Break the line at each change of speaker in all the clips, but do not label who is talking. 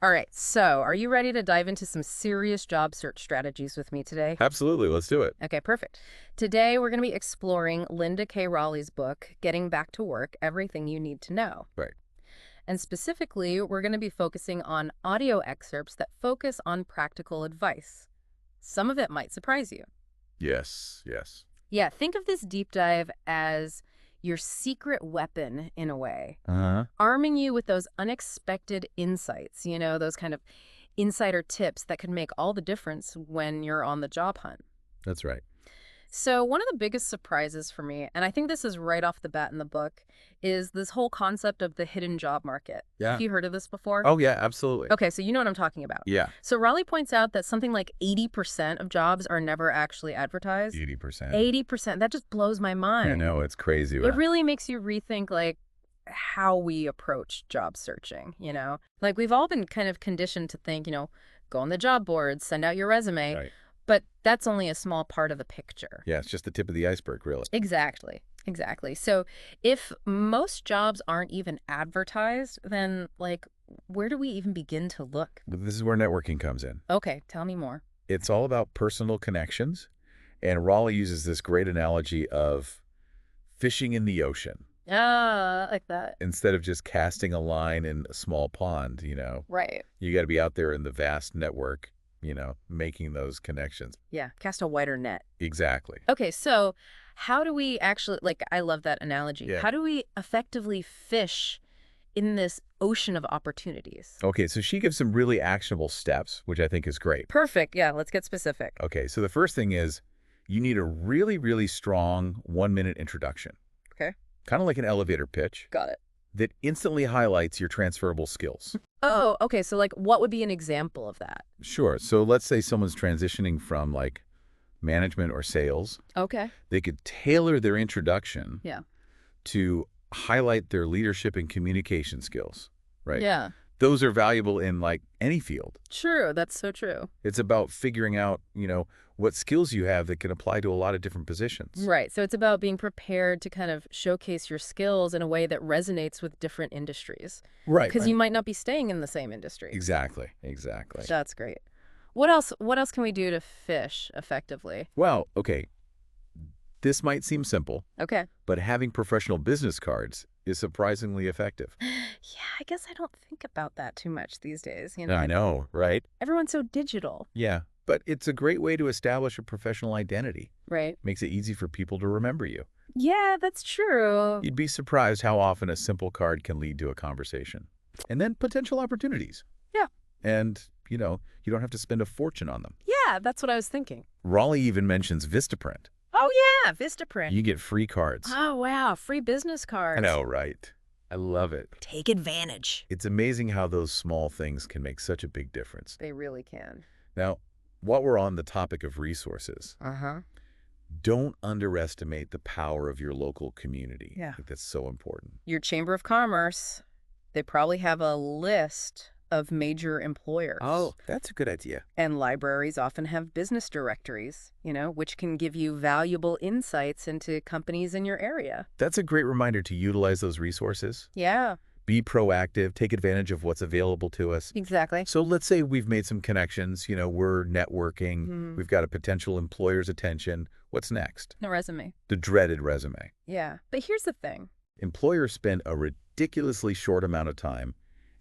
All right, so are you ready to dive into some serious job search strategies with me today?
Absolutely. Let's do it.
Okay, perfect. Today we're going to be exploring Linda K. Raleigh's book, Getting Back to Work, Everything You Need to Know.
Right.
And specifically, we're going to be focusing on audio excerpts that focus on practical advice. Some of it might surprise you.
Yes. Yes.
Yeah, think of this deep dive as your secret weapon in a way,
Uh-huh.
arming you with those unexpected insights, those kind of insider tips that can make all the difference when you're on the job hunt.
That's right.
So one of the biggest surprises for me, and I think this is right off the bat in the book, is this whole concept of the hidden job market. Have
Yeah.
you heard of this before?
Oh, yeah, absolutely.
Okay, so you know what I'm talking about.
Yeah.
So Raleigh points out that something like 80% of jobs are never actually advertised.
80%.
80%, that just blows my
I
mind.
know, it's crazy.
It really makes you rethink, like, how we approach job searching. Like, we've all been kind of conditioned to think, go on the job boards, send out your resume.
Right.
But that's only a small part of the picture.
Yeah, it's just the tip of the iceberg, really.
Exactly. Exactly. So if most jobs aren't even advertised, then, like, where do we even begin to look?
But this is where networking comes in.
Okay, tell me more.
It's all about personal connections. And Raleigh uses this great analogy of fishing in the ocean
Ah, I like that.
instead of just casting a line in a small pond,
Right.
You got to be out there in the vast network, making those connections.
Yeah, cast a wider net.
Exactly.
Okay, so how do we actually, like, I love that analogy.
Yeah.
How do we effectively fish in this ocean of opportunities?
Okay, so she gives some really actionable steps, which I think is great.
Perfect. Yeah, let's get specific.
Okay, so the first thing is you need a really, really strong 1-minute introduction,
Okay.
kind of like an elevator pitch
Got it.
that instantly highlights your transferable skills.
Oh, okay. So, like, what would be an example of that?
Sure, so let's say someone's transitioning from like management or sales.
Okay.
They could tailor their introduction
Yeah.
to highlight their leadership and communication skills, right?
Yeah.
Those are valuable in like any field.
True. That's so true.
It's about figuring out, what skills you have that can apply to a lot of different positions.
Right. So it's about being prepared to kind of showcase your skills in a way that resonates with different industries.
Right.
Because you might not be staying in the same industry.
Exactly. Exactly.
That's great. What else? What else can we do to fish effectively?
Well, okay, this might seem simple,
Okay.
but having professional business cards is surprisingly effective.
Yeah, I guess I don't think about that too much these days.
I know, right?
Everyone's so digital.
Yeah, but it's a great way to establish a professional identity.
Right.
Makes it easy for people to remember you.
Yeah, that's true.
You'd be surprised how often a simple card can lead to a conversation. And then potential opportunities.
Yeah.
And, you don't have to spend a fortune on them.
Yeah, that's what I was thinking.
Raleigh even mentions Vistaprint.
Oh, yeah, Vistaprint.
You get free cards.
Oh, wow, free business cards.
I know, right? I love it.
Take advantage.
It's amazing how those small things can make such a big difference.
They really can.
Now, while we're on the topic of resources,
Uh-huh.
don't underestimate the power of your local community.
Yeah.
I think that's so important.
Your Chamber of Commerce, they probably have a list of major employers.
That's a good idea.
And libraries often have business directories, which can give you valuable insights into companies in your area.
That's a great reminder to utilize those resources.
Yeah,
Be proactive, take advantage of what's available to us.
exactly.
So let's say we've made some connections, we're networking,
Mhm.
we've got a potential employer's attention. What's next?
No resume.
The dreaded resume.
Yeah. But here's the thing.
Employers spend a ridiculously short amount of time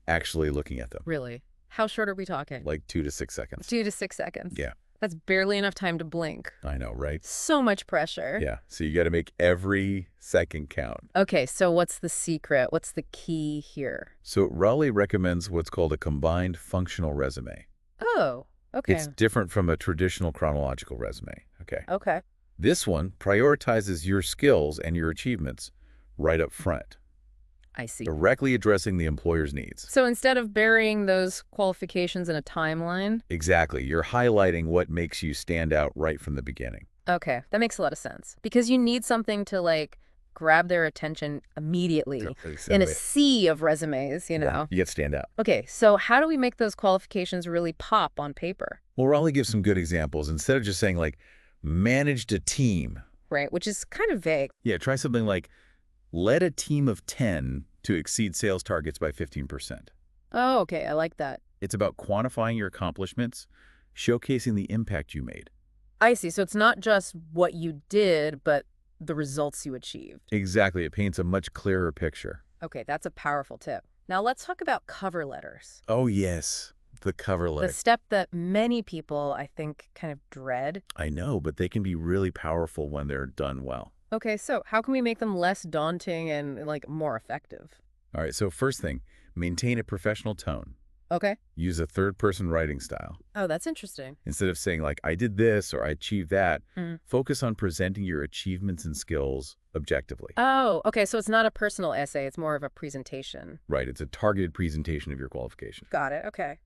actually looking at them,
Really? How short are we talking?
like 2 to 6 seconds.
2 to 6 seconds.
Yeah,
That's barely enough time to blink.
I know, right?
So much pressure.
Yeah, so you got to make every second count.
Okay, so what's the secret? What's the key here?
So Raleigh recommends what's called a combined functional resume.
Oh, okay.
It's different from a traditional chronological resume, okay?
Okay.
This one prioritizes your skills and your achievements right up front,
I see.
directly addressing the employer's needs.
So instead of burying those qualifications in a timeline,
Exactly. You're highlighting what makes you stand out right from the beginning.
okay, that makes a lot of sense. Because you need something to, like, grab their attention immediately in a sea of resumes.
You get stand out.
Okay, so how do we make those qualifications really pop on paper,
Well, Raleigh gives some good examples. Instead of just saying, like, managed a team.
right? Which is kind of vague.
Yeah, try something like, led a team of 10 to exceed sales targets by 15%.
Oh, okay, I like that.
It's about quantifying your accomplishments, showcasing the impact you made.
I see. So it's not just what you did, but the results you achieved.
Exactly. It paints a much clearer picture.
Okay, that's a powerful tip. Now let's talk about cover letters.
Oh, yes. The cover
The
letter.
step that many people, I think, kind of dread.
I know, but they can be really powerful when they're done well.
Okay, so how can we make them less daunting and, like, more effective?
All right, so first thing, maintain a professional tone.
Okay.
Use a third-person writing style.
Oh, that's interesting.
Instead of saying, like, I did this or I achieved that,
Mm.
focus on presenting your achievements and skills objectively.
Oh, okay, so it's not a personal essay, it's more of a presentation.
Right, it's a targeted presentation of your qualification.
Got it, okay.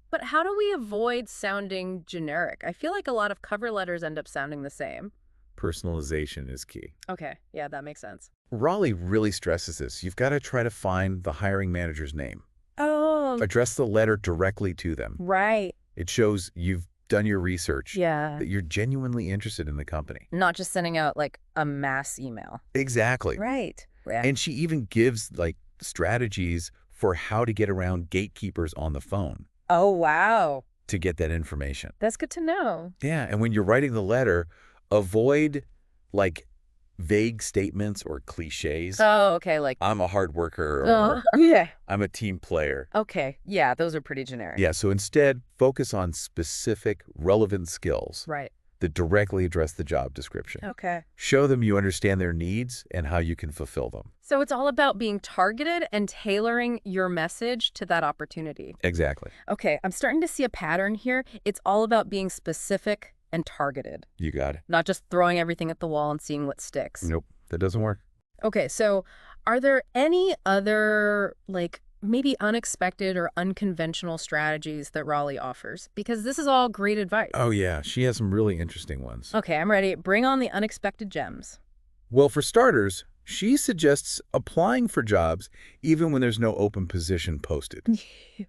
But how do we avoid sounding generic? I feel like a lot of cover letters end up sounding the same.
Personalization is key.
Okay, yeah, that makes sense.
Raleigh really stresses this. You've got to try to find the hiring manager's name.
Oh,
Address the letter directly to them.
right.
It shows you've done your research,
Yeah.
that you're genuinely interested in the company.
Not just sending out, like, a mass email.
Exactly.
Right. Yeah.
And she even gives, like, strategies for how to get around gatekeepers on the phone
Oh, wow.
to get that information.
That's good to know.
Yeah, and when you're writing the letter, avoid, like, vague statements or cliches.
Oh, okay, like,
I'm a hard worker,
oh,
or
yeah.
I'm a team player.
Okay, yeah, those are pretty generic.
Yeah, so instead, focus on specific, relevant skills
Right.
that directly address the job description.
Okay.
Show them you understand their needs and how you can fulfill them.
So it's all about being targeted and tailoring your message to that opportunity.
Exactly.
Okay, I'm starting to see a pattern here. It's all about being specific and targeted,
You got it.
not just throwing everything at the wall and seeing what sticks.
Nope, that doesn't work.
Okay, so are there any other, like, maybe unexpected or unconventional strategies that Raleigh offers? Because this is all great advice.
Oh, yeah, she has some really interesting ones.
Okay, I'm ready. Bring on the unexpected gems.
Well, for starters, she suggests applying for jobs even when there's no open position posted.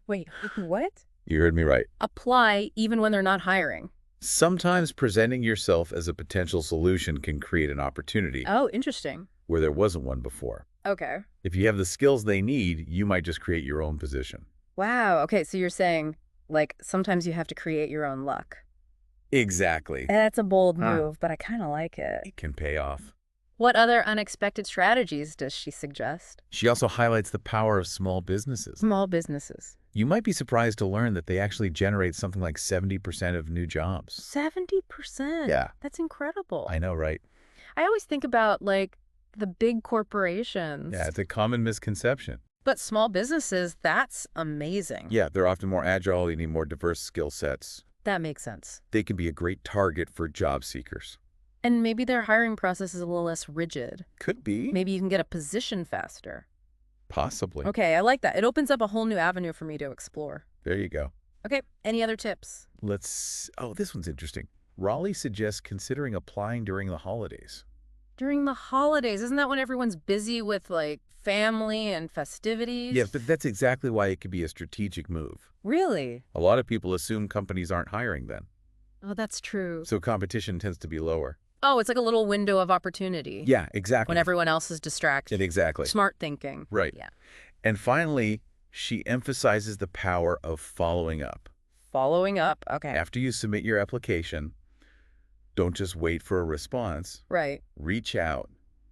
Wait, what?
You heard me right.
Apply even when they're not hiring.
Sometimes presenting yourself as a potential solution can create an opportunity
Oh, interesting.
where there wasn't one before.
Okay.
If you have the skills they need, you might just create your own position.
Wow. Okay, so you're saying, like, sometimes you have to create your own luck.
Exactly.
That's a bold move, but I kind of like it.
It can pay off.
What other unexpected strategies does she suggest?
She also highlights the power of small businesses.
Small businesses.
You might be surprised to learn that they actually generate something like 70% of new jobs.
70%.
Yeah.
That's incredible.
I know, right?
I always think about, like, the big corporations.
Yeah, it's a common misconception.
But small businesses, that's amazing.
Yeah, they're often more agile, they need more diverse skill sets.
That makes sense.
They can be a great target for job seekers.
And maybe their hiring process is a little less rigid.
Could be.
Maybe you can get a position faster.
Possibly.
Okay, I like that. It opens up a whole new avenue for me to explore.
There you go.
Okay, any other tips?
Oh, this one's interesting. Raleigh suggests considering applying during the holidays.
During the holidays, isn't that when everyone's busy with, like, family and festivities?
Yes, but that's exactly why it could be a strategic move.
Really?
A lot of people assume companies aren't hiring then,
Oh, that's true.
so competition tends to be lower.
Oh, it's like a little window of opportunity.
Yeah, exactly.
When everyone else is distracted.
Exactly.
Smart thinking.
Right.
Yeah.
And finally, she emphasizes the power of following up.
Following up. Okay.
After you submit your application, don't just wait for a response.
Right.
Reach out,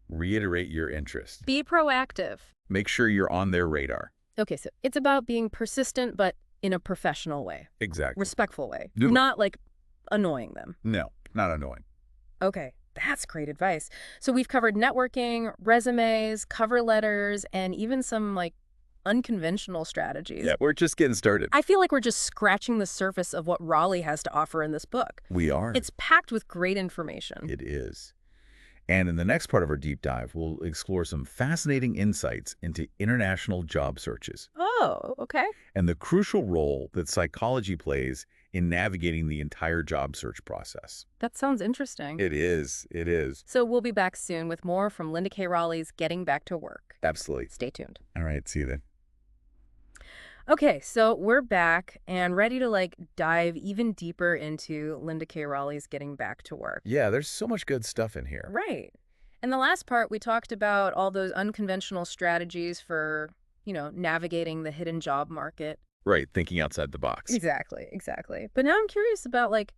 reiterate your interest.
Be proactive.
Make sure you're on their radar.
Okay, so it's about being persistent, but in a professional way.
Exactly.
Respectful way.
Yeah.
Not, like, annoying them.
No, not annoying.
Okay, that's great advice. So we've covered networking, resumes, cover letters, and even some, like, unconventional strategies.
Yeah, we're just getting started.
I feel like we're just scratching the surface of what Raleigh has to offer in this book.
We are.
It's packed with great information.
It is. And in the next part of our deep dive, we'll explore some fascinating insights into international job searches
Oh, okay.
and the crucial role that psychology plays in navigating the entire job search process.
That sounds interesting.
It is. It is.
So we'll be back soon with more from Linda K. Raleigh's Getting Back to Work.
Absolutely.
Stay tuned.
All right. See you then.
Okay, so we're back and ready to, like, dive even deeper into Linda K. Raleigh's Getting Back to Work.
Yeah, there's so much good stuff in here.
Right. In the last part, we talked about all those unconventional strategies for, navigating the hidden job market.
Right, thinking outside the box.
Exactly, exactly. But now I'm curious about like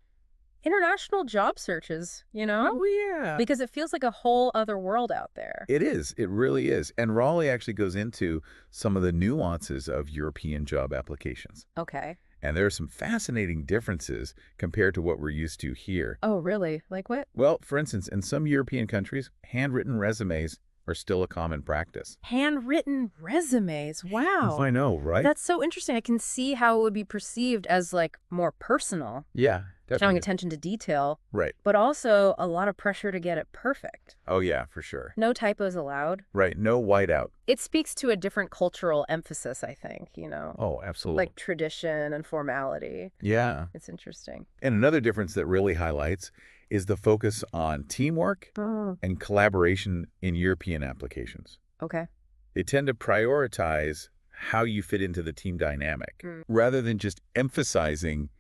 international job searches,
Oh, yeah.
because it feels like a whole other world out there.
It is. It really is. And Raleigh actually goes into some of the nuances of European job applications.
Okay.
And there are some fascinating differences compared to what we're used to here.
Oh, really? Like what?
Well, for instance, in some European countries, handwritten resumes are still a common practice.
Handwritten resumes. Wow.
I know, right?
That's so interesting. I can see how it would be perceived as like more personal,
Yeah,
showing
definitely.
attention to detail,
Right.
but also a lot of pressure to get it perfect.
Oh, yeah, for sure.
No typos allowed.
Right. No whiteout.
It speaks to a different cultural emphasis, I think,
Oh, absolutely.
like tradition and formality.
Yeah.
It's interesting.
And another difference that really highlights is the focus on teamwork
Oh,
and collaboration in European applications.
okay.
They tend to prioritize how you fit into the team dynamic
Mm.
rather than just emphasizing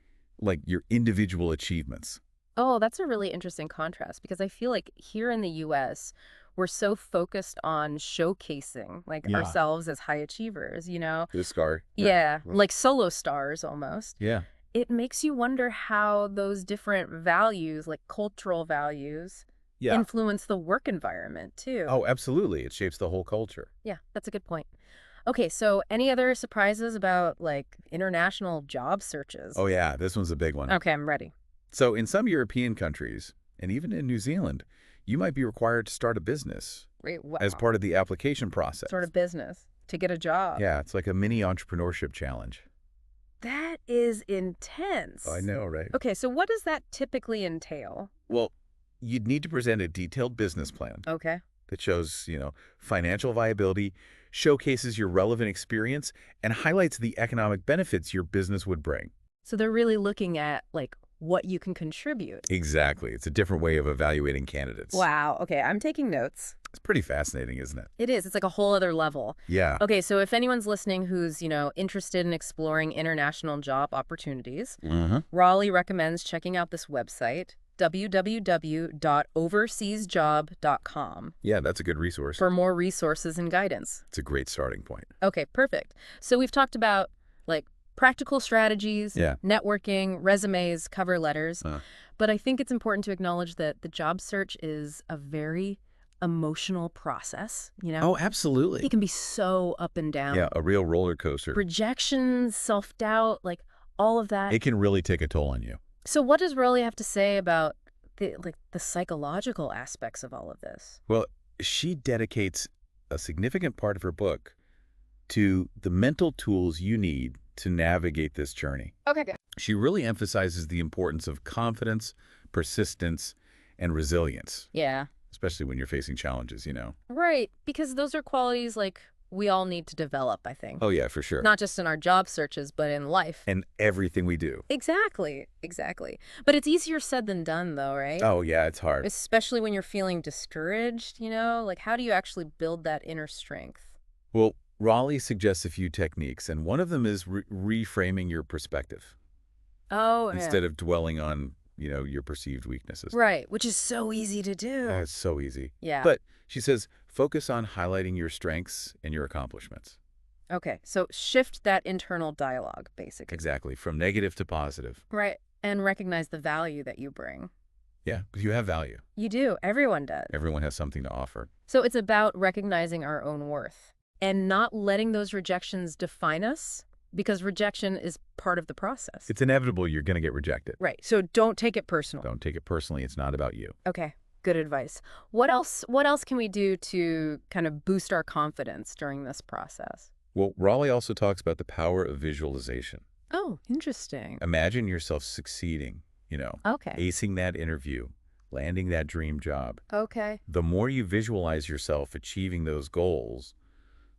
like your individual achievements.
Oh, that's a really interesting contrast because I feel like here in the US, we're so focused on showcasing like
Yeah.
ourselves as high achievers,
This scar.
Yeah, like solo stars almost.
Yeah.
It makes you wonder how those different values, like cultural values,
Yeah.
influence the work environment too.
Oh, absolutely. It shapes the whole culture.
Yeah, that's a good point. Okay, so any other surprises about like international job searches?
Oh, yeah. This one's a big one.
Okay, I'm ready.
So in some European countries, and even in New Zealand, you might be required to start a business
Wait, what
as part of the application process.
sort of business to get a job?
Yeah, it's like a mini entrepreneurship challenge.
That is intense.
I know, right?
Okay, so what does that typically entail?
Well, you'd need to present a detailed business plan
Okay.
that shows, financial viability, showcases your relevant experience, and highlights the economic benefits your business would bring.
So they're really looking at like what you can contribute.
Exactly. It's a different way of evaluating candidates.
Wow. Okay, I'm taking notes.
It's pretty fascinating, isn't it?
It is. It's like a whole other level.
Yeah.
Okay, so if anyone's listening who's, interested in exploring international job opportunities, Raleigh recommends checking out this website, www.overseasjob.com,
Yeah, that's a good resource.
for more resources and guidance.
It's a great starting point.
Okay, perfect. So we've talked about like practical strategies,
Yeah.
networking, resumes, cover letters,
Uh.
but I think it's important to acknowledge that the job search is a very emotional process.
Oh,
It
absolutely.
can be so up and down.
Yeah, a real roller coaster.
Rejections, self-doubt, like all of that.
It can really take a toll on you.
So what does Rolie have to say about the psychological aspects of all of this?
Well, she dedicates a significant part of her book to the mental tools you need to navigate this journey.
Okay, good.
She really emphasizes the importance of confidence, persistence, and resilience,
Yeah.
especially when you're facing challenges.
Right, because those are qualities like we all need to develop, I think.
Oh, yeah, for sure.
Not just in our job searches, but in life.
And everything we do.
Exactly, exactly. But it's easier said than done, though, right?
Oh, yeah, it's hard.
Especially when you're feeling discouraged, like how do you actually build that inner strength?
Well, Raleigh suggests a few techniques, and one of them is reframing your perspective
Oh, yeah.
instead of dwelling on, your perceived weaknesses.
Right, which is so easy to do.
Oh, it's so easy.
Yeah.
But she says, focus on highlighting your strengths and your accomplishments.
Okay, so shift that internal dialogue, basically.
Exactly. From negative to positive.
Right, and recognize the value that you bring.
Yeah, because you have value.
You do. Everyone does.
Everyone has something to offer.
So it's about recognizing our own worth and not letting those rejections define us, because rejection is part of the process.
It's inevitable you're going to get rejected.
Right, so don't take it personal.
Don't take it personally. It's not about you.
Okay, good advice. What else can we do to kind of boost our confidence during this process?
Well, Raleigh also talks about the power of visualization.
Oh, interesting.
Imagine yourself succeeding,
Okay.
acing that interview, landing that dream job.
Okay.
The more you visualize yourself achieving those goals,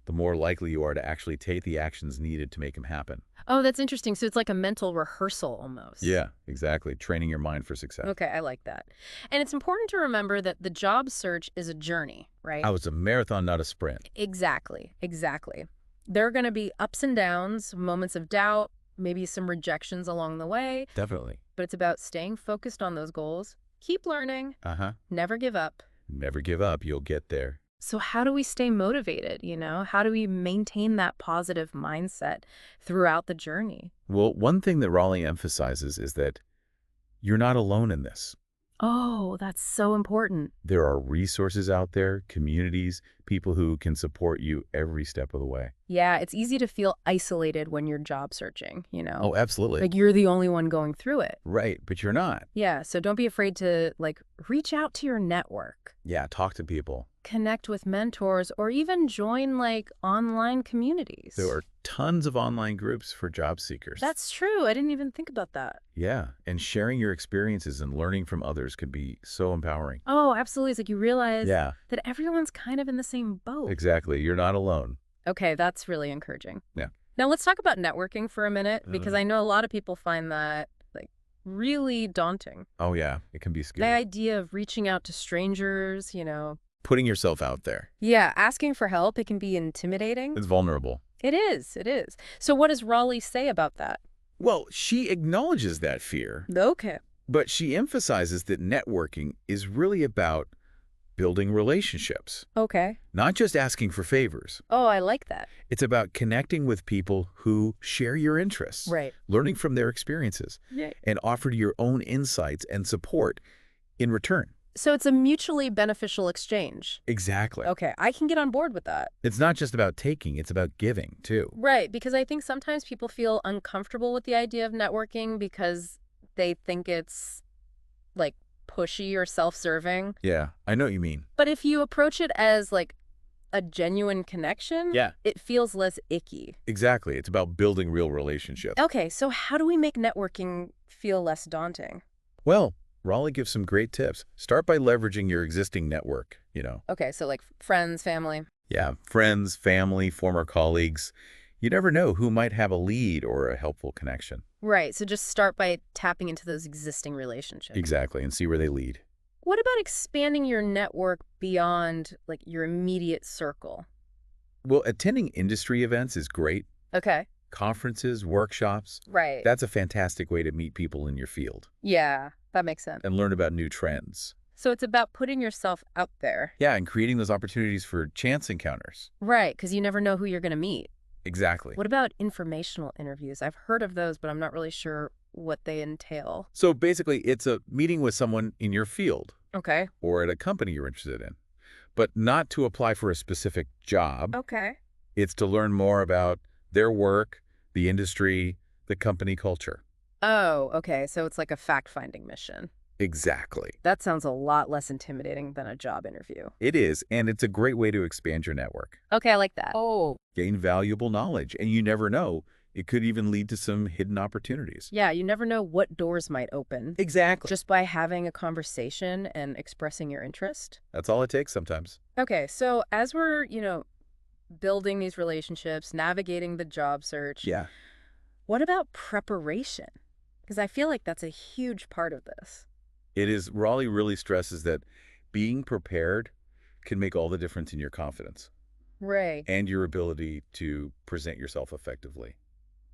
the more likely you are to actually take the actions needed to make them happen.
Oh, that's interesting. So it's like a mental rehearsal almost.
Yeah, exactly. Training your mind for success.
Okay, I like that. And it's important to remember that the job search is a journey, right?
Oh, it's a marathon, not a sprint.
Exactly, exactly. There are going to be ups and downs, moments of doubt, maybe some rejections along the way,
Definitely.
but it's about staying focused on those goals. Keep learning,
Uh-huh.
never give up.
Never give up. You'll get there.
So how do we stay motivated, How do we maintain that positive mindset throughout the journey?
Well, one thing that Raleigh emphasizes is that you're not alone in this.
Oh, that's so important.
There are resources out there, communities, people who can support you every step of the way.
Yeah, it's easy to feel isolated when you're job searching.
Oh, absolutely.
Like you're the only one going through it.
Right, but you're not.
Yeah, so don't be afraid to reach out to your network,
Yeah, talk to people.
connect with mentors, or even join online communities.
There are tons of online groups for job seekers.
That's true. I didn't even think about that.
Yeah, and sharing your experiences and learning from others can be so empowering.
Oh, absolutely. It's like you realize
Yeah,
that everyone's kind of in the same boat.
exactly. You're not alone.
Okay, that's really encouraging.
Yeah.
Now let's talk about networking for a minute because
Uh,
I know a lot of people find that really daunting.
oh, yeah, it can be
The
scary.
idea of reaching out to strangers.
Putting yourself out there.
Yeah, asking for help, it can be intimidating.
It's vulnerable.
It is, it is. So what does Raleigh say about that?
Well, she acknowledges that fear,
Okay.
but she emphasizes that networking is really about building relationships,
Okay.
not just asking for favors.
Oh, I like that.
It's about connecting with people who share your interests,
Right.
learning from their experiences,
Yeah.
and offer your own insights and support in return.
So it's a mutually beneficial exchange.
Exactly.
Okay, I can get on board with that.
It's not just about taking, it's about giving, too.
Right, because I think sometimes people feel uncomfortable with the idea of networking because they think it's pushy or self-serving.
Yeah, I know what you mean.
But if you approach it as a genuine connection,
Yeah.
it feels less icky.
Exactly. It's about building real relationships.
Okay, so how do we make networking feel less daunting?
Well, Raleigh gives some great tips. Start by leveraging your existing network.
Okay, so friends, family.
Yeah, friends, family, former colleagues. You never know who might have a lead or a helpful connection.
Right, so just start by tapping into those existing relationships.
Exactly, and see where they lead.
What about expanding your network beyond your immediate circle?
Well, attending industry events is great.
Okay.
Conferences, workshops.
Right.
That's a fantastic way to meet people in your field
Yeah, that makes sense.
and learn about new trends.
So it's about putting yourself out there.
Yeah, and creating those opportunities for chance encounters.
Right, because you never know who you're going to meet.
Exactly.
What about informational interviews? I've heard of those, but I'm not really sure what they entail.
So basically, it's a meeting with someone in your field
Okay.
or at a company you're interested in, but not to apply for a specific job.
Okay.
It's to learn more about their work, the industry, the company culture.
Oh, okay. So it's like a fact-finding mission.
Exactly.
That sounds a lot less intimidating than a job interview.
It is, and it's a great way to expand your network.
Okay, I like that. Oh.
Gain valuable knowledge, and you never know, it could even lead to some hidden opportunities.
Yeah, you never know what doors might open
Exactly.
just by having a conversation and expressing your interest.
That's all it takes sometimes.
Okay, so as we're, building these relationships, navigating the job search,
Yeah.
what about preparation? Because I feel like that's a huge part of this.
It is. Raleigh really stresses that being prepared can make all the difference in your confidence
Right.
and your ability to present yourself effectively.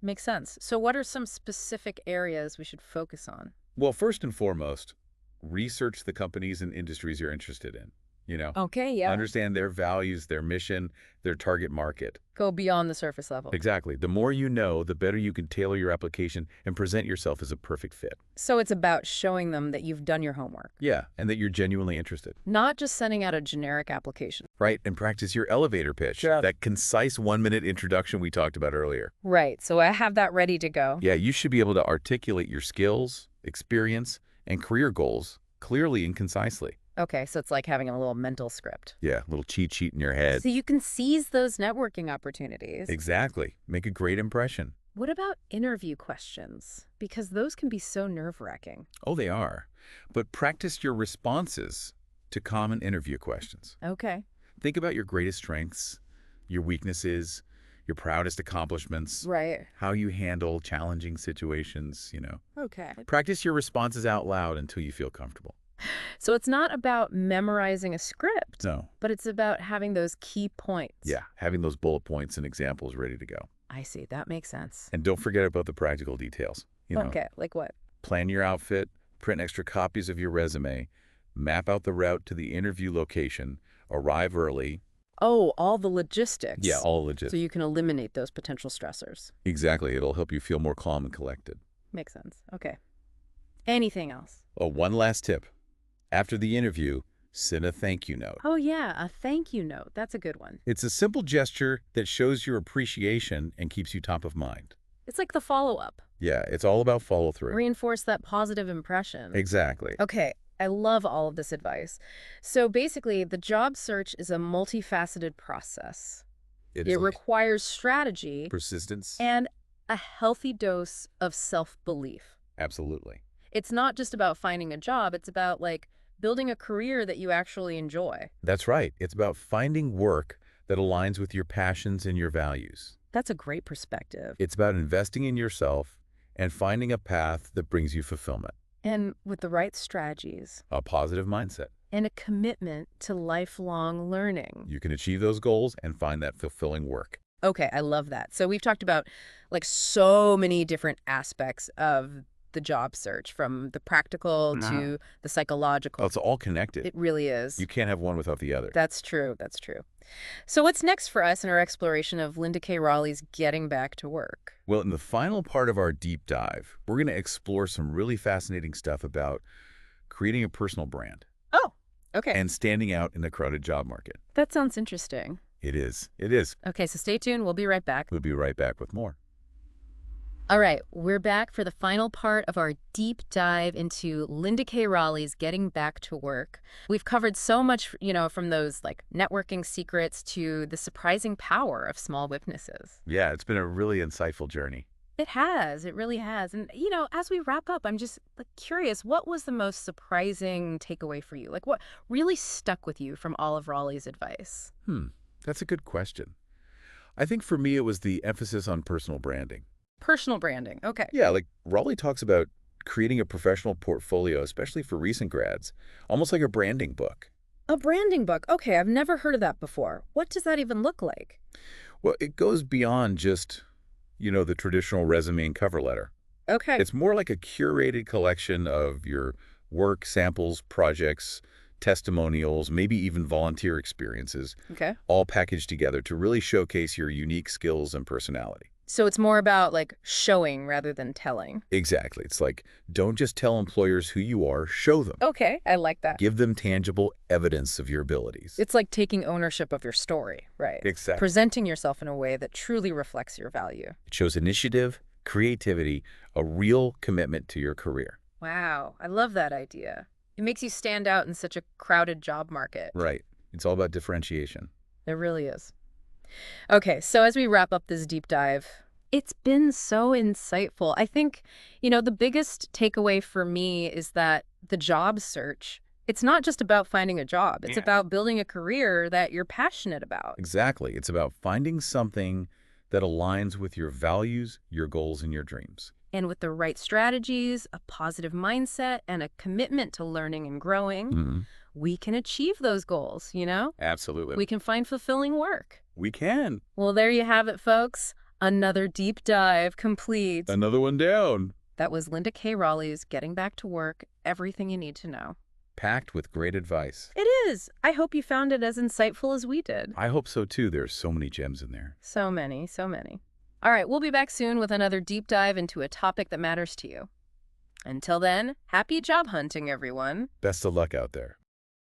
Makes sense. So what are some specific areas we should focus on?
Well, first and foremost, research the companies and industries you're interested in.
Okay, yeah.
Understand their values, their mission, their target market.
Go beyond the surface level.
Exactly. The more you know, the better you can tailor your application and present yourself as a perfect fit.
So it's about showing them that you've done your homework,
Yeah, and that you're genuinely interested.
not just sending out a generic application.
Right, and practice your elevator pitch.
Yeah.
That concise 1-minute introduction we talked about earlier.
Right. So I have that ready to go.
Yeah, you should be able to articulate your skills, experience, and career goals clearly and concisely.
Okay, so it's like having a little mental script.
Yeah, a little cheat sheet in your head.
So you can seize those networking opportunities.
Exactly. Make a great impression.
What about interview questions? Because those can be so nerve-wracking.
Oh, they are. But practice your responses to common interview questions.
Okay.
Think about your greatest strengths, your weaknesses, your proudest accomplishments,
Right.
how you handle challenging situations.
Okay.
Practice your responses out loud until you feel comfortable.
So it's not about memorizing a script,
No.
but it's about having those key points.
Yeah, having those bullet points and examples ready to go.
I see. That makes sense.
And don't forget about the practical details.
Okay, like what?
Plan your outfit, print extra copies of your resume, map out the route to the interview location, arrive early.
Oh, all the
Yeah,
logistics.
all
So
legit.
you can eliminate those potential stressors.
Exactly. It'll help you feel more calm and collected.
Makes sense. Okay. Anything else?
Oh, one last tip. After the interview, send a thank you note.
Oh, yeah, a thank you note. That's a good one.
It's a simple gesture that shows your appreciation and keeps you top of mind.
It's like the follow-up.
Yeah, it's all about follow through.
Reinforce that positive impression.
Exactly.
Okay, I love all of this advice. So basically, the job search is a multifaceted process.
It is
It requires strategy
persistence.
and a healthy dose of self-belief.
Absolutely.
It's not just about finding a job, it's about building a career that you actually enjoy.
That's right. It's about finding work that aligns with your passions and your values.
That's a great perspective.
It's about investing in yourself and finding a path that brings you fulfillment,
And with the right strategies
a positive mindset.
and a commitment to lifelong learning.
You can achieve those goals and find that fulfilling work.
Okay, I love that. So we've talked about so many different aspects of the job search, from the practical to the psychological.
Well, it's all connected.
It really is.
You can't have one without the other.
That's true. That's true. So what's next for us in our exploration of Linda K. Raleigh's Getting Back to Work?
Well, in the final part of our deep dive, we're going to explore some really fascinating stuff about creating a personal brand
Oh, okay.
and standing out in a crowded job market.
That sounds interesting.
It is. It is.
Okay, so stay tuned. We'll be right back.
We'll be right back with more.
All right, we're back for the final part of our deep dive into Linda K. Raleigh's Getting Back to Work. We've covered so much, from those networking secrets to the surprising power of small witnesses.
Yeah, it's been a really insightful journey.
It has. It really has. And, as we wrap up, I'm just curious, what was the most surprising takeaway for you? What really stuck with you from all of Raleigh's advice?
That's a good question. I think for me, it was the emphasis on personal branding.
Personal branding. Okay.
Yeah, like Rolie talks about creating a professional portfolio, especially for recent grads, almost like a branding book.
A branding book. Okay, I've never heard of that before. What does that even look like?
Well, it goes beyond just, the traditional resume and cover letter.
Okay.
It's more like a curated collection of your work, samples, projects, testimonials, maybe even volunteer experiences,
Okay.
all packaged together to really showcase your unique skills and personality.
So it's more about showing rather than telling.
Exactly. It's like, don't just tell employers who you are, show them.
Okay, I like that.
Give them tangible evidence of your abilities.
It's like taking ownership of your story, right?
Exactly.
Presenting yourself in a way that truly reflects your value.
It shows initiative, creativity, a real commitment to your career.
Wow, I love that idea. It makes you stand out in such a crowded job market.
Right. It's all about differentiation.
It really is. Okay, so as we wrap up this deep dive, it's been so insightful. I think, the biggest takeaway for me is that the job search, it's not just about finding a job. It's about building a career that you're passionate about.
Exactly. It's about finding something that aligns with your values, your goals, and your dreams.
And with the right strategies, a positive mindset, and a commitment to learning and growing, we can achieve those goals,
Absolutely.
We can find fulfilling work.
We can.
Well, there you have it, folks. Another deep dive complete.
Another one down.
That was Linda K. Raleigh's Getting Back to Work, Everything You Need to Know.
Packed with great advice.
It is. I hope you found it as insightful as we did.
I hope so, too. There's so many gems in there.
So many, so many. All right, we'll be back soon with another deep dive into a topic that matters to you. Until then, happy job hunting, everyone.
Best of luck out there.